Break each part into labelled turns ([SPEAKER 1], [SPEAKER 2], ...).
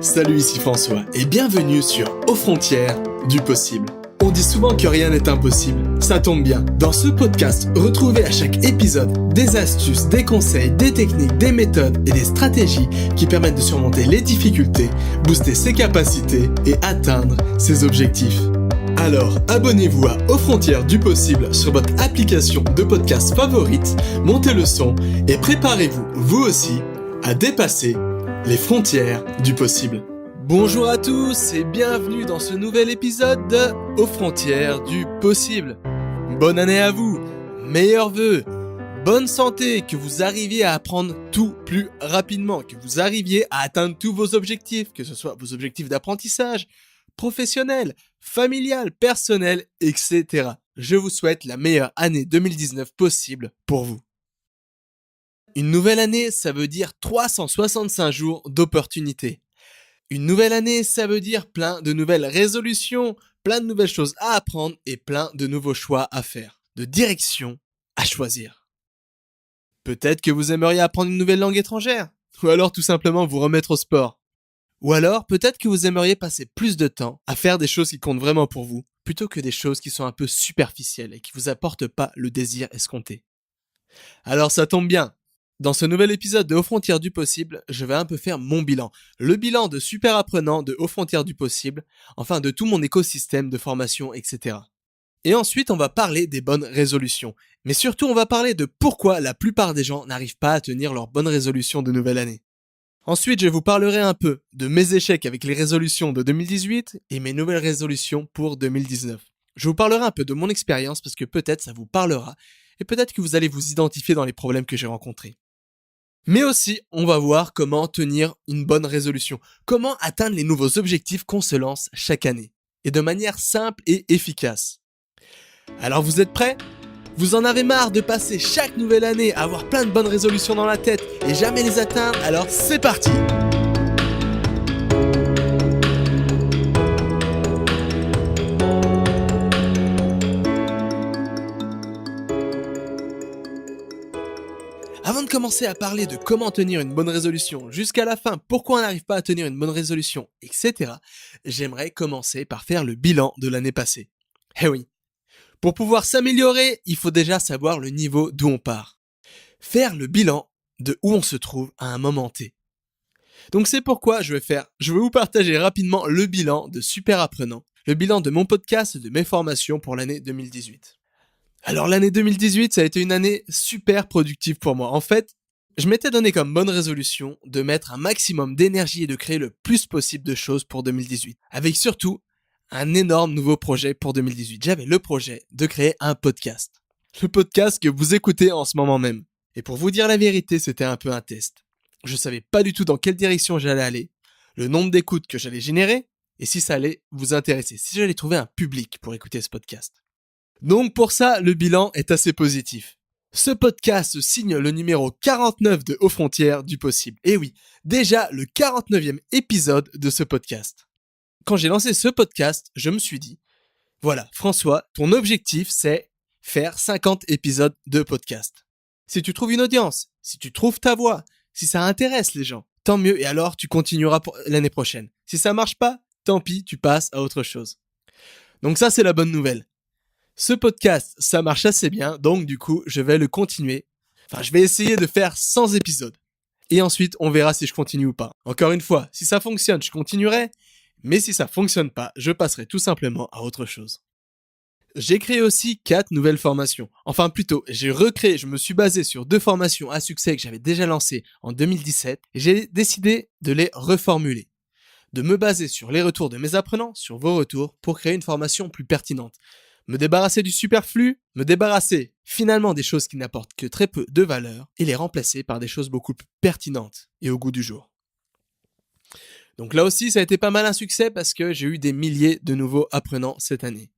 [SPEAKER 1] Salut, ici François et bienvenue sur Aux frontières du possible. On dit souvent que rien n'est impossible, ça tombe bien. Dans ce podcast, retrouvez à chaque épisode des astuces, des conseils, des techniques, des méthodes et des stratégies qui permettent de surmonter les difficultés, booster ses capacités et atteindre ses objectifs. Alors, abonnez-vous à Aux frontières du possible sur votre application de podcast favorite, montez le son et préparez-vous, vous aussi, à dépasser les frontières du possible. Bonjour à tous et bienvenue dans ce nouvel épisode de Aux frontières du possible. Bonne année à vous, meilleurs vœux, bonne santé, que vous arriviez à apprendre tout plus rapidement, que vous arriviez à atteindre tous vos objectifs, que ce soit vos objectifs d'apprentissage, professionnel, familial, personnel, etc. Je vous souhaite la meilleure année 2019 possible pour vous. Une nouvelle année, ça veut dire 365 jours d'opportunités. Une nouvelle année, ça veut dire plein de nouvelles résolutions, plein de nouvelles choses à apprendre et plein de nouveaux choix à faire, de directions à choisir. Peut-être que vous aimeriez apprendre une nouvelle langue étrangère, ou alors tout simplement vous remettre au sport. Ou alors peut-être que vous aimeriez passer plus de temps à faire des choses qui comptent vraiment pour vous, plutôt que des choses qui sont un peu superficielles et qui vous apportent pas le désir escompté. Alors ça tombe bien. Dans ce nouvel épisode de Aux frontières du possible, je vais un peu faire mon bilan. Le bilan de super apprenant de Aux frontières du possible, enfin de tout mon écosystème de formation, etc. Et ensuite, on va parler des bonnes résolutions. Mais surtout, on va parler de pourquoi la plupart des gens n'arrivent pas à tenir leurs bonnes résolutions de nouvelle année. Ensuite, je vous parlerai un peu de mes échecs avec les résolutions de 2018 et mes nouvelles résolutions pour 2019. Je vous parlerai un peu de mon expérience parce que peut-être ça vous parlera et peut-être que vous allez vous identifier dans les problèmes que j'ai rencontrés. Mais aussi, on va voir comment tenir une bonne résolution, comment atteindre les nouveaux objectifs qu'on se lance chaque année, et de manière simple et efficace. Alors vous êtes prêts ? Vous en avez marre de passer chaque nouvelle année à avoir plein de bonnes résolutions dans la tête et jamais les atteindre ? Alors c'est parti ! Avant de commencer à parler de comment tenir une bonne résolution jusqu'à la fin, pourquoi on n'arrive pas à tenir une bonne résolution, etc., j'aimerais commencer par faire le bilan de l'année passée. Eh oui, pour pouvoir s'améliorer, il faut déjà savoir le niveau d'où on part. Faire le bilan de où on se trouve à un moment T. Donc c'est pourquoi je vais vous partager rapidement le bilan de Super Apprenant, le bilan de mon podcast et de mes formations pour l'année 2018. Alors l'année 2018, ça a été une année super productive pour moi. En fait, je m'étais donné comme bonne résolution de mettre un maximum d'énergie et de créer le plus possible de choses pour 2018. Avec surtout un énorme nouveau projet pour 2018. J'avais le projet de créer un podcast. Le podcast que vous écoutez en ce moment même. Et pour vous dire la vérité, c'était un peu un test. Je savais pas du tout dans quelle direction j'allais aller, le nombre d'écoutes que j'allais générer, et si ça allait vous intéresser, si j'allais trouver un public pour écouter ce podcast. Donc pour ça, le bilan est assez positif. Ce podcast signe le numéro 49 de Aux frontières du possible. Et oui, déjà le 49e épisode de ce podcast. Quand j'ai lancé ce podcast, je me suis dit, voilà, François, ton objectif c'est faire 50 épisodes de podcast. Si tu trouves une audience, si tu trouves ta voix, si ça intéresse les gens, tant mieux et alors tu continueras pour l'année prochaine. Si ça marche pas, tant pis, tu passes à autre chose. Donc ça c'est la bonne nouvelle. Ce podcast, ça marche assez bien, donc du coup, je vais le continuer. Enfin, je vais essayer de faire 100 épisodes. Et ensuite, on verra si je continue ou pas. Encore une fois, si ça fonctionne, je continuerai. Mais si ça fonctionne pas, je passerai tout simplement à autre chose. J'ai créé aussi 4 nouvelles formations. Enfin, plutôt, je me suis basé sur 2 formations à succès que j'avais déjà lancées en 2017. Et j'ai décidé de les reformuler. De me baser sur les retours de mes apprenants, sur vos retours, pour créer une formation plus pertinente. Me débarrasser du superflu, me débarrasser finalement des choses qui n'apportent que très peu de valeur et les remplacer par des choses beaucoup plus pertinentes et au goût du jour. Donc là aussi, ça a été pas mal un succès parce que j'ai eu des milliers de nouveaux apprenants cette année.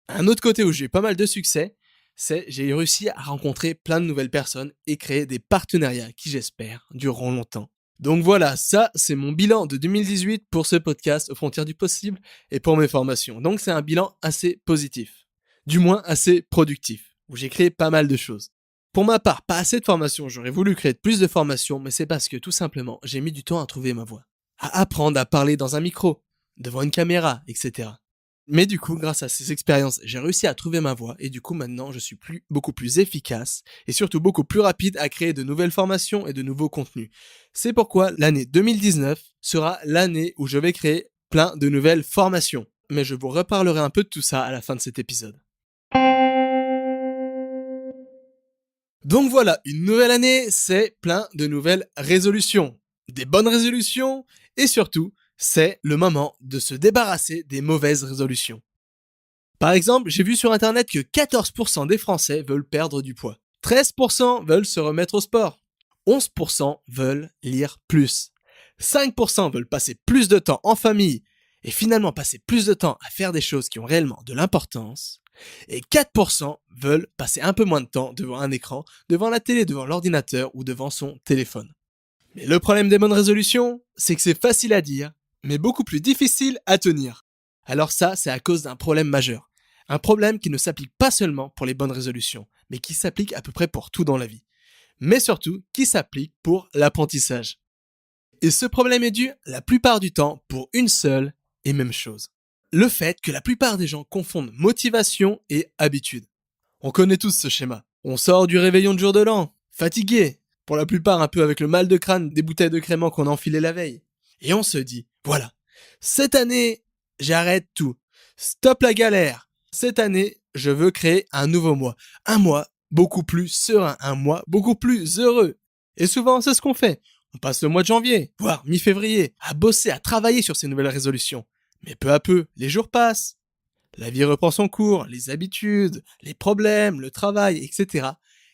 [SPEAKER 1] Un autre côté où j'ai eu pas mal de succès, c'est j'ai réussi à rencontrer plein de nouvelles personnes et créer des partenariats qui, j'espère, dureront longtemps. Donc voilà, ça c'est mon bilan de 2018 pour ce podcast Aux frontières du possible et pour mes formations. Donc c'est un bilan assez positif. Du moins assez productif, où j'ai créé pas mal de choses. Pour ma part, pas assez de formations, j'aurais voulu créer plus de formations, mais c'est parce que tout simplement, j'ai mis du temps à trouver ma voie. à apprendre à parler dans un micro, devant une caméra, etc. Mais du coup, grâce à ces expériences, j'ai réussi à trouver ma voie et du coup maintenant je suis beaucoup plus efficace et surtout beaucoup plus rapide à créer de nouvelles formations et de nouveaux contenus. C'est pourquoi l'année 2019 sera l'année où je vais créer plein de nouvelles formations. Mais je vous reparlerai un peu de tout ça à la fin de cet épisode. Donc voilà, une nouvelle année, c'est plein de nouvelles résolutions. Des bonnes résolutions et surtout, c'est le moment de se débarrasser des mauvaises résolutions. Par exemple, j'ai vu sur internet que 14% des Français veulent perdre du poids. 13% veulent se remettre au sport. 11% veulent lire plus. 5% veulent passer plus de temps en famille et finalement passer plus de temps à faire des choses qui ont réellement de l'importance. Et 4% veulent passer un peu moins de temps devant un écran, devant la télé, devant l'ordinateur ou devant son téléphone. Mais le problème des bonnes résolutions, c'est que c'est facile à dire, mais beaucoup plus difficile à tenir. Alors ça, c'est à cause d'un problème majeur. Un problème qui ne s'applique pas seulement pour les bonnes résolutions, mais qui s'applique à peu près pour tout dans la vie. Mais surtout, qui s'applique pour l'apprentissage. Et ce problème est dû, la plupart du temps, pour une seule et même chose. Le fait que la plupart des gens confondent motivation et habitude. On connaît tous ce schéma. On sort du réveillon de jour de l'an, fatigué, pour la plupart un peu avec le mal de crâne des bouteilles de crément qu'on a enfilées la veille. Et on se dit, voilà, cette année, j'arrête tout. Stop la galère. Cette année, je veux créer un nouveau mois. Un mois beaucoup plus serein, un mois beaucoup plus heureux. Et souvent, c'est ce qu'on fait. On passe le mois de janvier, voire mi-février, à bosser, à travailler sur ces nouvelles résolutions. Mais peu à peu, les jours passent. La vie reprend son cours, les habitudes, les problèmes, le travail, etc.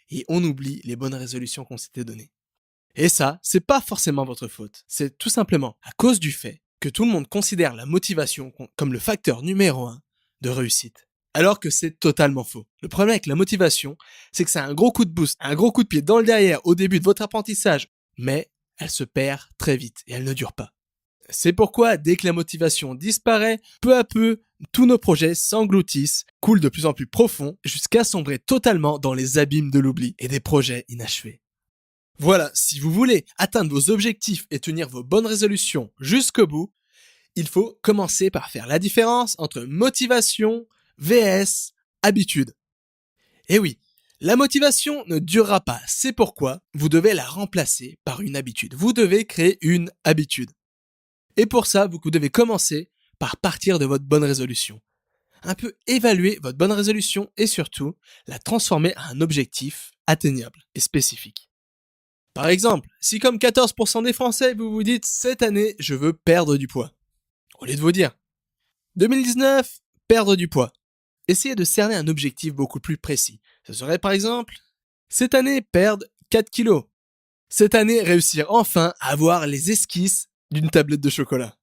[SPEAKER 1] Et on oublie les bonnes résolutions qu'on s'était données. Et ça, c'est pas forcément votre faute. C'est tout simplement à cause du fait que tout le monde considère la motivation comme le facteur numéro 1 de réussite. Alors que c'est totalement faux. Le problème avec la motivation, c'est que c'est un gros coup de boost, un gros coup de pied dans le derrière au début de votre apprentissage, mais elle se perd très vite et elle ne dure pas. C'est pourquoi, dès que la motivation disparaît, peu à peu, tous nos projets s'engloutissent, coulent de plus en plus profond, jusqu'à sombrer totalement dans les abîmes de l'oubli et des projets inachevés. Voilà, si vous voulez atteindre vos objectifs et tenir vos bonnes résolutions jusqu'au bout, il faut commencer par faire la différence entre motivation vs habitude. Et oui, la motivation ne durera pas, c'est pourquoi vous devez la remplacer par une habitude. Vous devez créer une habitude. Et pour ça, vous devez commencer par partir de votre bonne résolution. Un peu évaluer votre bonne résolution et surtout la transformer en un objectif atteignable et spécifique. Par exemple, si comme 14% des Français, vous vous dites cette année, je veux perdre du poids. Au lieu de vous dire 2019, perdre du poids. Essayez de cerner un objectif beaucoup plus précis. Ce serait par exemple cette année, perdre 4 kilos. Cette année, réussir enfin à avoir les esquisses d'une tablette de chocolat.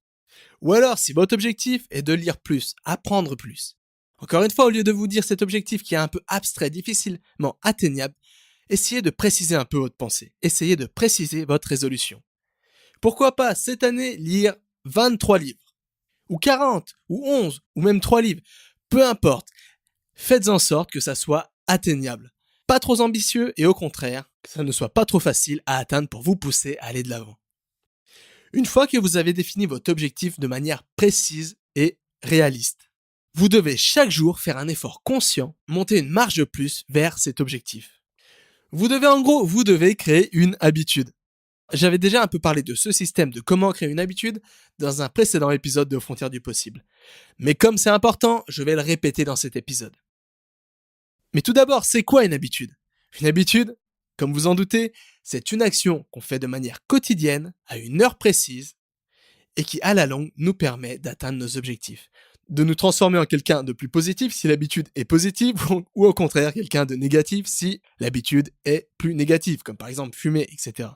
[SPEAKER 1] Ou alors, si votre objectif est de lire plus, apprendre plus. Encore une fois, au lieu de vous dire cet objectif qui est un peu abstrait, difficilement atteignable, essayez de préciser un peu votre pensée. Essayez de préciser votre résolution. Pourquoi pas, cette année, lire 23 livres. Ou 40, ou 11, ou même 3 livres. Peu importe. Faites en sorte que ça soit atteignable. Pas trop ambitieux et au contraire, que ça ne soit pas trop facile à atteindre pour vous pousser à aller de l'avant. Une fois que vous avez défini votre objectif de manière précise et réaliste, vous devez chaque jour faire un effort conscient, monter une marche de plus vers cet objectif. Vous devez créer une habitude. J'avais déjà un peu parlé de ce système de comment créer une habitude dans un précédent épisode de Aux Frontières du Possible. Mais comme c'est important, je vais le répéter dans cet épisode. Mais tout d'abord, c'est quoi une habitude ? Une habitude, comme vous en doutez, c'est une action qu'on fait de manière quotidienne, à une heure précise, et qui à la longue nous permet d'atteindre nos objectifs. De nous transformer en quelqu'un de plus positif si l'habitude est positive, ou au contraire quelqu'un de négatif si l'habitude est plus négative, comme par exemple fumer, etc.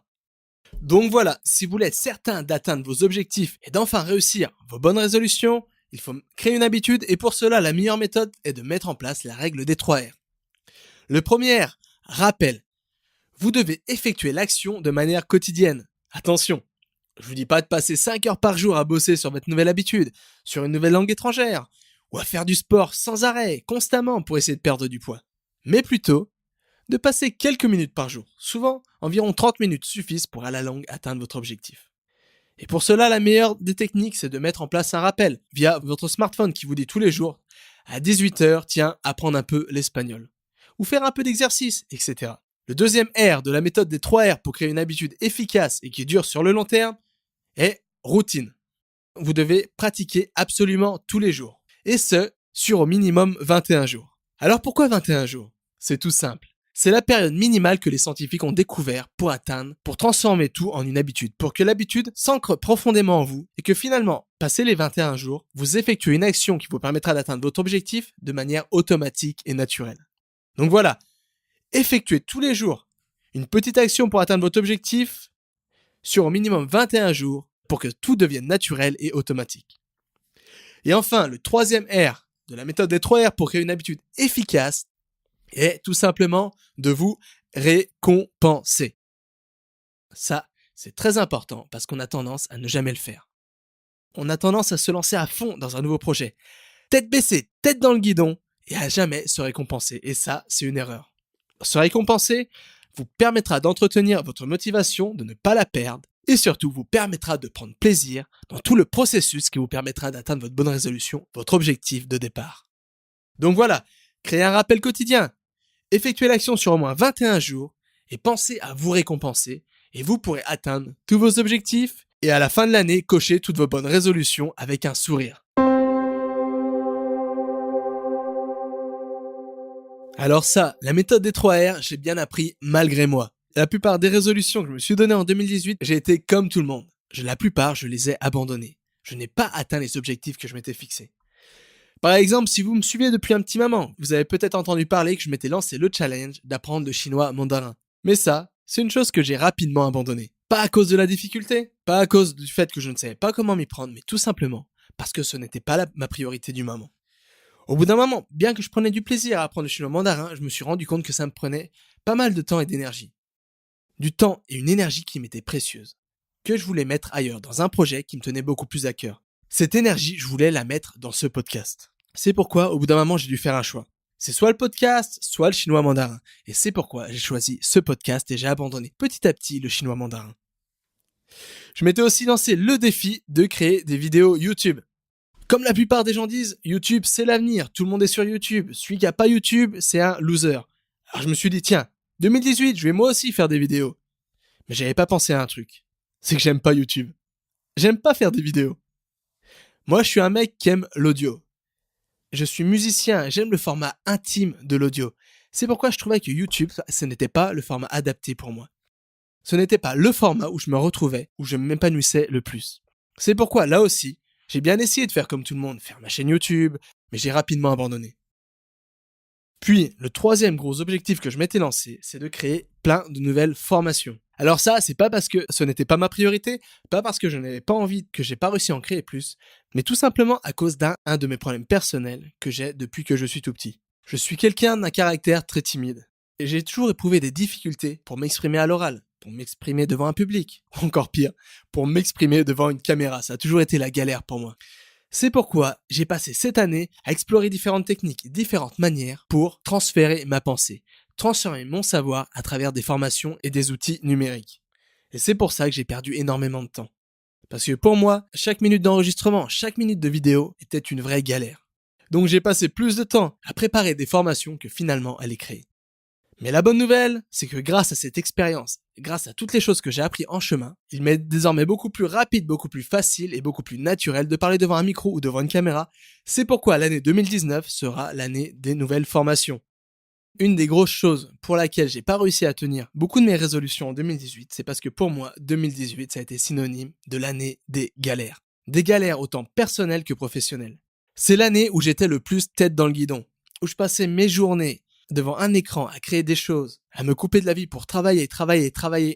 [SPEAKER 1] Donc voilà, si vous voulez être certain d'atteindre vos objectifs et d'enfin réussir vos bonnes résolutions, il faut créer une habitude et pour cela, la meilleure méthode est de mettre en place la règle des 3 R. Le premier, rappel. Vous devez effectuer l'action de manière quotidienne. Attention, je vous dis pas de passer 5 heures par jour à bosser sur votre nouvelle habitude, sur une nouvelle langue étrangère, ou à faire du sport sans arrêt, constamment pour essayer de perdre du poids. Mais plutôt, de passer quelques minutes par jour. Souvent, environ 30 minutes suffisent pour à la longue atteindre votre objectif. Et pour cela, la meilleure des techniques, c'est de mettre en place un rappel via votre smartphone qui vous dit tous les jours, à 18h, tiens, apprendre un peu l'espagnol. Ou faire un peu d'exercice, etc. Le deuxième R de la méthode des 3 R pour créer une habitude efficace et qui dure sur le long terme est routine. Vous devez pratiquer absolument tous les jours. Et ce, sur au minimum 21 jours. Alors pourquoi 21 jours? C'est tout simple. C'est la période minimale que les scientifiques ont découvert pour transformer tout en une habitude, pour que l'habitude s'ancre profondément en vous et que finalement, passé les 21 jours, vous effectuez une action qui vous permettra d'atteindre votre objectif de manière automatique et naturelle. Donc voilà, effectuez tous les jours une petite action pour atteindre votre objectif sur au minimum 21 jours pour que tout devienne naturel et automatique. Et enfin, le troisième R de la méthode des 3 R pour créer une habitude efficace est tout simplement de vous récompenser. Ça, c'est très important parce qu'on a tendance à ne jamais le faire. On a tendance à se lancer à fond dans un nouveau projet, tête baissée, tête dans le guidon, et à jamais se récompenser. Et ça, c'est une erreur. Se récompenser vous permettra d'entretenir votre motivation, de ne pas la perdre, et surtout vous permettra de prendre plaisir dans tout le processus qui vous permettra d'atteindre votre bonne résolution, votre objectif de départ. Donc voilà, créez un rappel quotidien, effectuez l'action sur au moins 21 jours et pensez à vous récompenser et vous pourrez atteindre tous vos objectifs et à la fin de l'année cocher toutes vos bonnes résolutions avec un sourire. Alors ça, la méthode des 3 R, j'ai bien appris malgré moi. La plupart des résolutions que je me suis données en 2018, j'ai été comme tout le monde. La plupart, je les ai abandonnées. Je n'ai pas atteint les objectifs que je m'étais fixés. Par exemple, si vous me suivez depuis un petit moment, vous avez peut-être entendu parler que je m'étais lancé le challenge d'apprendre le chinois mandarin. Mais ça, c'est une chose que j'ai rapidement abandonnée. Pas à cause de la difficulté, pas à cause du fait que je ne savais pas comment m'y prendre, mais tout simplement parce que ce n'était pas ma priorité du moment. Au bout d'un moment, bien que je prenais du plaisir à apprendre le chinois mandarin, je me suis rendu compte que ça me prenait pas mal de temps et d'énergie. Du temps et une énergie qui m'étaient précieuses, que je voulais mettre ailleurs, dans un projet qui me tenait beaucoup plus à cœur. Cette énergie, je voulais la mettre dans ce podcast. C'est pourquoi, au bout d'un moment, j'ai dû faire un choix. C'est soit le podcast, soit le chinois mandarin. Et c'est pourquoi j'ai choisi ce podcast et j'ai abandonné petit à petit le chinois mandarin. Je m'étais aussi lancé le défi de créer des vidéos YouTube. Comme la plupart des gens disent, YouTube c'est l'avenir, tout le monde est sur YouTube. Celui qui a pas YouTube, c'est un loser. Alors je me suis dit, tiens, 2018, je vais moi aussi faire des vidéos. Mais j'avais pas pensé à un truc. C'est que j'aime pas YouTube. J'aime pas faire des vidéos. Moi, je suis un mec qui aime l'audio. Je suis musicien et j'aime le format intime de l'audio. C'est pourquoi je trouvais que YouTube, ce n'était pas le format adapté pour moi. Ce n'était pas le format où je me retrouvais, où je m'épanouissais le plus. C'est pourquoi, là aussi, j'ai bien essayé de faire comme tout le monde, faire ma chaîne YouTube, mais j'ai rapidement abandonné. Puis, le troisième gros objectif que je m'étais lancé, c'est de créer plein de nouvelles formations. Alors ça, c'est pas parce que ce n'était pas ma priorité, pas parce que je n'avais pas envie, que j'ai pas réussi à en créer plus, mais tout simplement à cause d'un de mes problèmes personnels que j'ai depuis que je suis tout petit. Je suis quelqu'un d'un caractère très timide, et j'ai toujours éprouvé des difficultés pour m'exprimer à l'oral, pour m'exprimer devant un public, ou encore pire, pour m'exprimer devant une caméra. Ça a toujours été la galère pour moi. C'est pourquoi j'ai passé cette année à explorer différentes techniques, différentes manières pour transférer ma pensée, transformer mon savoir à travers des formations et des outils numériques. Et c'est pour ça que j'ai perdu énormément de temps. Parce que pour moi, chaque minute d'enregistrement, chaque minute de vidéo était une vraie galère. Donc j'ai passé plus de temps à préparer des formations que finalement à les créer. Mais la bonne nouvelle, c'est que grâce à cette expérience, grâce à toutes les choses que j'ai appris en chemin, il m'est désormais beaucoup plus rapide, beaucoup plus facile et beaucoup plus naturel de parler devant un micro ou devant une caméra. C'est pourquoi l'année 2019 sera l'année des nouvelles formations. Une des grosses choses pour laquelle j'ai pas réussi à tenir beaucoup de mes résolutions en 2018, c'est parce que pour moi, 2018, ça a été synonyme de l'année des galères. Des galères autant personnelles que professionnelles. C'est l'année où j'étais le plus tête dans le guidon, où je passais mes journées devant un écran à créer des choses, à me couper de la vie pour travailler,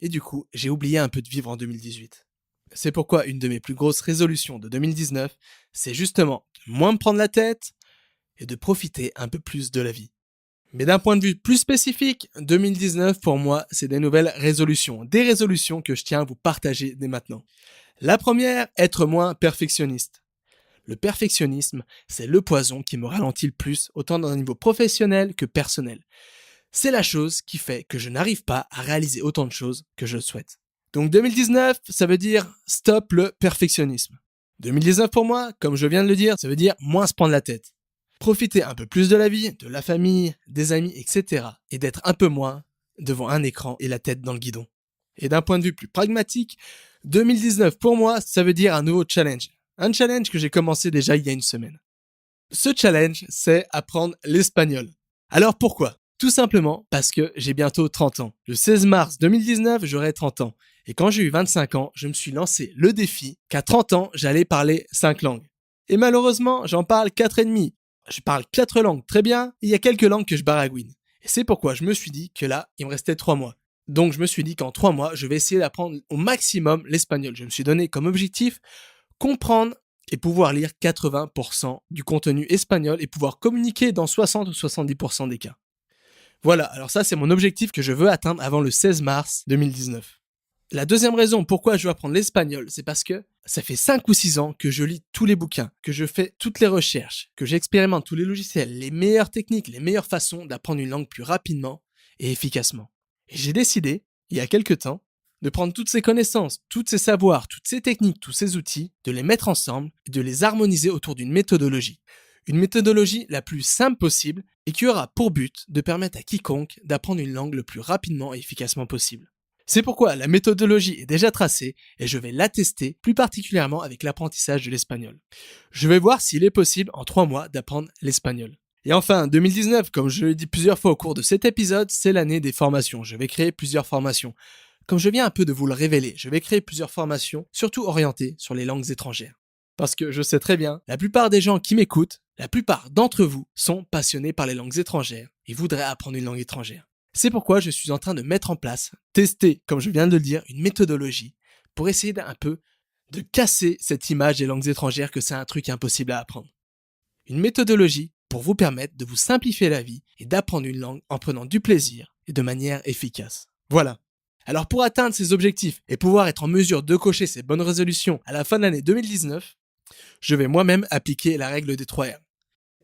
[SPEAKER 1] et du coup, j'ai oublié un peu de vivre en 2018. C'est pourquoi une de mes plus grosses résolutions de 2019, c'est justement de moins me prendre la tête et de profiter un peu plus de la vie. Mais d'un point de vue plus spécifique, 2019 pour moi, c'est des nouvelles résolutions. Des résolutions que je tiens à vous partager dès maintenant. La première, être moins perfectionniste. Le perfectionnisme, c'est le poison qui me ralentit le plus, autant dans un niveau professionnel que personnel. C'est la chose qui fait que je n'arrive pas à réaliser autant de choses que je le souhaite. Donc 2019, ça veut dire stop le perfectionnisme. 2019 pour moi, comme je viens de le dire, ça veut dire moins se prendre la tête. Profiter un peu plus de la vie, de la famille, des amis, etc. Et d'être un peu moins devant un écran et la tête dans le guidon. Et d'un point de vue plus pragmatique, 2019 pour moi, ça veut dire un nouveau challenge. Un challenge que j'ai commencé déjà il y a une semaine. Ce challenge, c'est apprendre l'espagnol. Alors pourquoi ? Tout simplement parce que j'ai bientôt 30 ans. Le 16 mars 2019, j'aurai 30 ans. Et quand j'ai eu 25 ans, je me suis lancé le défi qu'à 30 ans, j'allais parler 5 langues. Et malheureusement, j'en parle 4 et demi. Je parle 4 langues très bien, et il y a quelques langues que je baragouine. Et c'est pourquoi je me suis dit que là, il me restait 3 mois. Donc je me suis dit qu'en 3 mois, je vais essayer d'apprendre au maximum l'espagnol. Je me suis donné comme objectif comprendre et pouvoir lire 80% du contenu espagnol et pouvoir communiquer dans 60 ou 70% des cas. Voilà, alors ça c'est mon objectif que je veux atteindre avant le 16 mars 2019. La deuxième raison pourquoi je veux apprendre l'espagnol, c'est parce que ça fait 5 ou 6 ans que je lis tous les bouquins, que je fais toutes les recherches, que j'expérimente tous les logiciels, les meilleures techniques, les meilleures façons d'apprendre une langue plus rapidement et efficacement. Et j'ai décidé, il y a quelques temps, de prendre toutes ces connaissances, tous ces savoirs, toutes ces techniques, tous ces outils, de les mettre ensemble et de les harmoniser autour d'une méthodologie. Une méthodologie la plus simple possible et qui aura pour but de permettre à quiconque d'apprendre une langue le plus rapidement et efficacement possible. C'est pourquoi la méthodologie est déjà tracée et je vais la tester plus particulièrement avec l'apprentissage de l'espagnol. Je vais voir s'il est possible en 3 mois d'apprendre l'espagnol. Et enfin, 2019, comme je l'ai dit plusieurs fois au cours de cet épisode, c'est l'année des formations. Je vais créer plusieurs formations. Comme je viens un peu de vous le révéler, je vais créer plusieurs formations, surtout orientées sur les langues étrangères. Parce que je sais très bien, la plupart des gens qui m'écoutent, la plupart d'entre vous sont passionnés par les langues étrangères et voudraient apprendre une langue étrangère. C'est pourquoi je suis en train de mettre en place, tester, comme je viens de le dire, une méthodologie pour essayer d'un peu de casser cette image des langues étrangères que c'est un truc impossible à apprendre. Une méthodologie pour vous permettre de vous simplifier la vie et d'apprendre une langue en prenant du plaisir et de manière efficace. Voilà. Alors pour atteindre ces objectifs et pouvoir être en mesure de cocher ces bonnes résolutions à la fin de l'année 2019, je vais moi-même appliquer la règle des 3 R.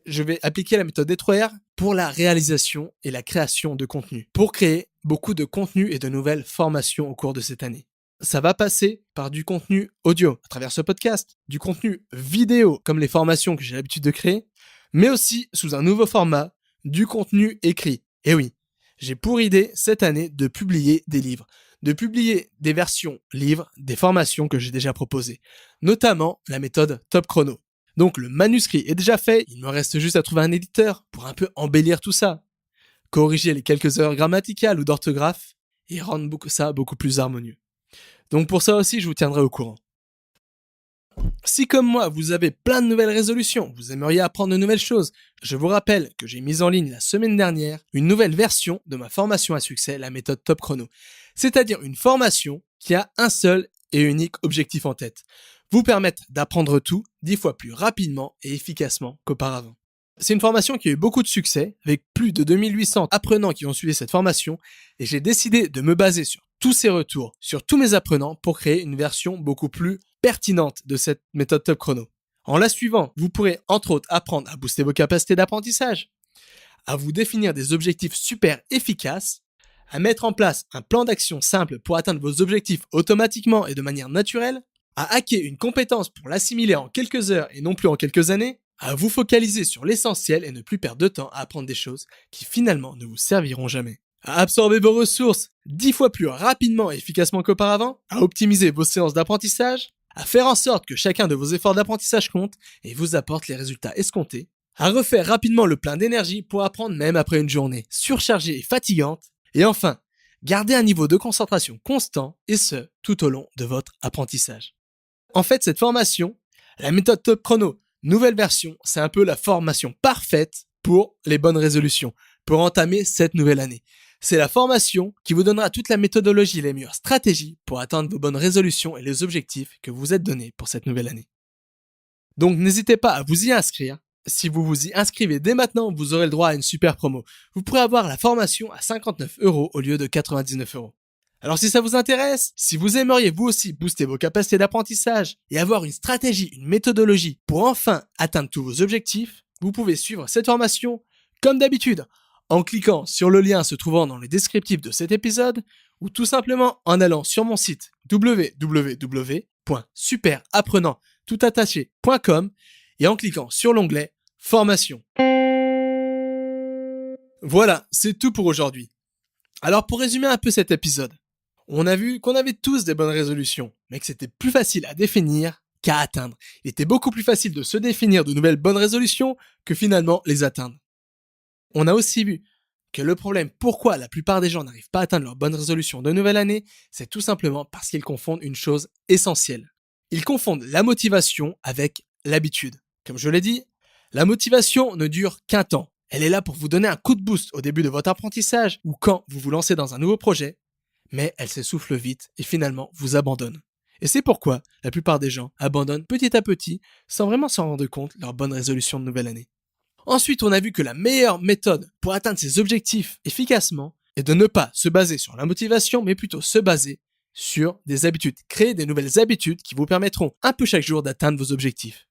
[SPEAKER 1] Je vais appliquer la méthode des 3 R pour la réalisation et la création de contenu, pour créer beaucoup de contenu et de nouvelles formations au cours de cette année. Ça va passer par du contenu audio à travers ce podcast, du contenu vidéo comme les formations que j'ai l'habitude de créer, mais aussi sous un nouveau format, du contenu écrit. Et oui, j'ai pour idée cette année de publier des livres, de publier des versions livres des formations que j'ai déjà proposées, notamment la méthode Top Chrono. Donc le manuscrit est déjà fait, il me reste juste à trouver un éditeur pour un peu embellir tout ça, corriger les quelques erreurs grammaticales ou d'orthographe et rendre ça beaucoup plus harmonieux. Donc pour ça aussi, je vous tiendrai au courant. Si comme moi, vous avez plein de nouvelles résolutions, vous aimeriez apprendre de nouvelles choses, je vous rappelle que j'ai mis en ligne la semaine dernière une nouvelle version de ma formation à succès, la méthode Top Chrono. C'est-à-dire une formation qui a un seul et unique objectif en tête. Vous permettre d'apprendre tout 10 fois plus rapidement et efficacement qu'auparavant. C'est une formation qui a eu beaucoup de succès, avec plus de 2800 apprenants qui ont suivi cette formation, et j'ai décidé de me baser sur tous ces retours, sur tous mes apprenants, pour créer une version beaucoup plus pertinente de cette méthode Top Chrono. En la suivant, vous pourrez entre autres apprendre à booster vos capacités d'apprentissage, à vous définir des objectifs super efficaces, à mettre en place un plan d'action simple pour atteindre vos objectifs automatiquement et de manière naturelle, à hacker une compétence pour l'assimiler en quelques heures et non plus en quelques années, à vous focaliser sur l'essentiel et ne plus perdre de temps à apprendre des choses qui finalement ne vous serviront jamais, à absorber vos ressources 10 fois plus rapidement et efficacement qu'auparavant, à optimiser vos séances d'apprentissage, à faire en sorte que chacun de vos efforts d'apprentissage compte et vous apporte les résultats escomptés, à refaire rapidement le plein d'énergie pour apprendre même après une journée surchargée et fatigante, et enfin, garder un niveau de concentration constant et ce, tout au long de votre apprentissage. En fait, cette formation, la méthode Top Chrono, nouvelle version, c'est un peu la formation parfaite pour les bonnes résolutions, pour entamer cette nouvelle année. C'est la formation qui vous donnera toute la méthodologie et les meilleures stratégies pour atteindre vos bonnes résolutions et les objectifs que vous vous êtes donnés pour cette nouvelle année. Donc n'hésitez pas à vous y inscrire. Si vous vous y inscrivez dès maintenant, vous aurez le droit à une super promo. Vous pourrez avoir la formation à 59 € au lieu de 99 €. Alors si ça vous intéresse, si vous aimeriez vous aussi booster vos capacités d'apprentissage et avoir une stratégie, une méthodologie pour enfin atteindre tous vos objectifs, vous pouvez suivre cette formation comme d'habitude en cliquant sur le lien se trouvant dans le descriptif de cet épisode ou tout simplement en allant sur mon site www.superapprenanttoutattaché.com et en cliquant sur l'onglet Formation. Voilà, c'est tout pour aujourd'hui. Alors pour résumer un peu cet épisode, on a vu qu'on avait tous des bonnes résolutions, mais que c'était plus facile à définir qu'à atteindre. Il était beaucoup plus facile de se définir de nouvelles bonnes résolutions que finalement les atteindre. On a aussi vu que le problème pourquoi la plupart des gens n'arrivent pas à atteindre leurs bonnes résolutions de nouvelle année, c'est tout simplement parce qu'ils confondent une chose essentielle. Ils confondent la motivation avec l'habitude. Comme je l'ai dit, la motivation ne dure qu'un temps. Elle est là pour vous donner un coup de boost au début de votre apprentissage ou quand vous vous lancez dans un nouveau projet, mais elle s'essouffle vite et finalement vous abandonne. Et c'est pourquoi la plupart des gens abandonnent petit à petit sans vraiment s'en rendre compte leur bonne résolution de nouvelle année. Ensuite, on a vu que la meilleure méthode pour atteindre ses objectifs efficacement est de ne pas se baser sur la motivation, mais plutôt se baser sur des habitudes. Créer des nouvelles habitudes qui vous permettront un peu chaque jour d'atteindre vos objectifs.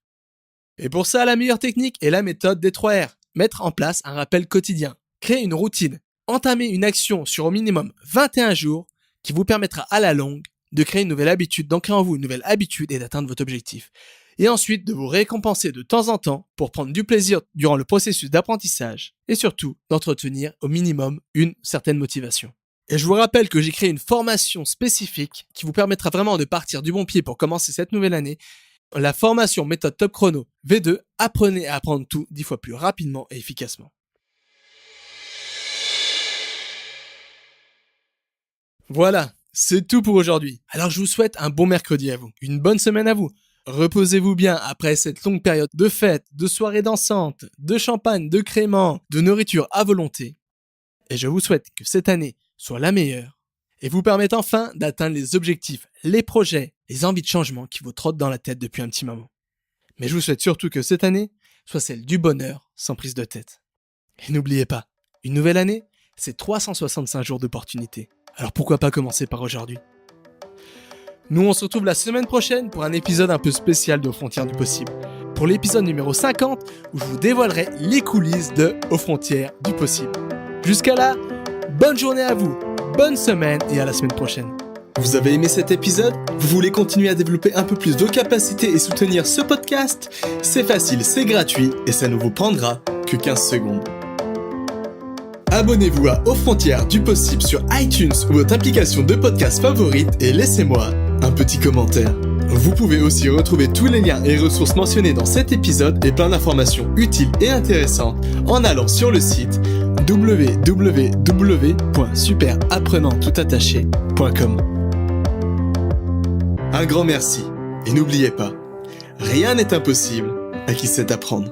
[SPEAKER 1] Et pour ça, la meilleure technique est la méthode des 3 R. Mettre en place un rappel quotidien. Créer une routine. Entamer une action sur au minimum 21 jours qui vous permettra à la longue de créer une nouvelle habitude, d'ancrer en vous une nouvelle habitude et d'atteindre votre objectif. Et ensuite de vous récompenser de temps en temps pour prendre du plaisir durant le processus d'apprentissage et surtout d'entretenir au minimum une certaine motivation. Et je vous rappelle que j'ai créé une formation spécifique qui vous permettra vraiment de partir du bon pied pour commencer cette nouvelle année. La formation méthode Top Chrono V2, apprenez à apprendre tout 10 fois plus rapidement et efficacement. Voilà, c'est tout pour aujourd'hui. Alors je vous souhaite un bon mercredi à vous, une bonne semaine à vous. Reposez-vous bien après cette longue période de fêtes, de soirées dansantes, de champagne, de créments, de nourriture à volonté. Et je vous souhaite que cette année soit la meilleure et vous permette enfin d'atteindre les objectifs, les projets, les envies de changement qui vous trottent dans la tête depuis un petit moment. Mais je vous souhaite surtout que cette année soit celle du bonheur sans prise de tête. Et n'oubliez pas, une nouvelle année, c'est 365 jours d'opportunités. Alors pourquoi pas commencer par aujourd'hui ? Nous, on se retrouve la semaine prochaine pour un épisode un peu spécial de Aux Frontières du Possible. Pour l'épisode numéro 50, où je vous dévoilerai les coulisses de Aux Frontières du Possible. Jusqu'à là, bonne journée à vous, bonne semaine et à la semaine prochaine. Vous avez aimé cet épisode ? Vous voulez continuer à développer un peu plus vos capacités et soutenir ce podcast ? C'est facile, c'est gratuit et ça ne vous prendra que 15 secondes. Abonnez-vous à Aux Frontières du Possible sur iTunes ou votre application de podcast favorite et laissez-moi un petit commentaire. Vous pouvez aussi retrouver tous les liens et ressources mentionnés dans cet épisode et plein d'informations utiles et intéressantes en allant sur le site www.superapprenanttoutattaché.com. Un grand merci et n'oubliez pas, rien n'est impossible à qui sait apprendre.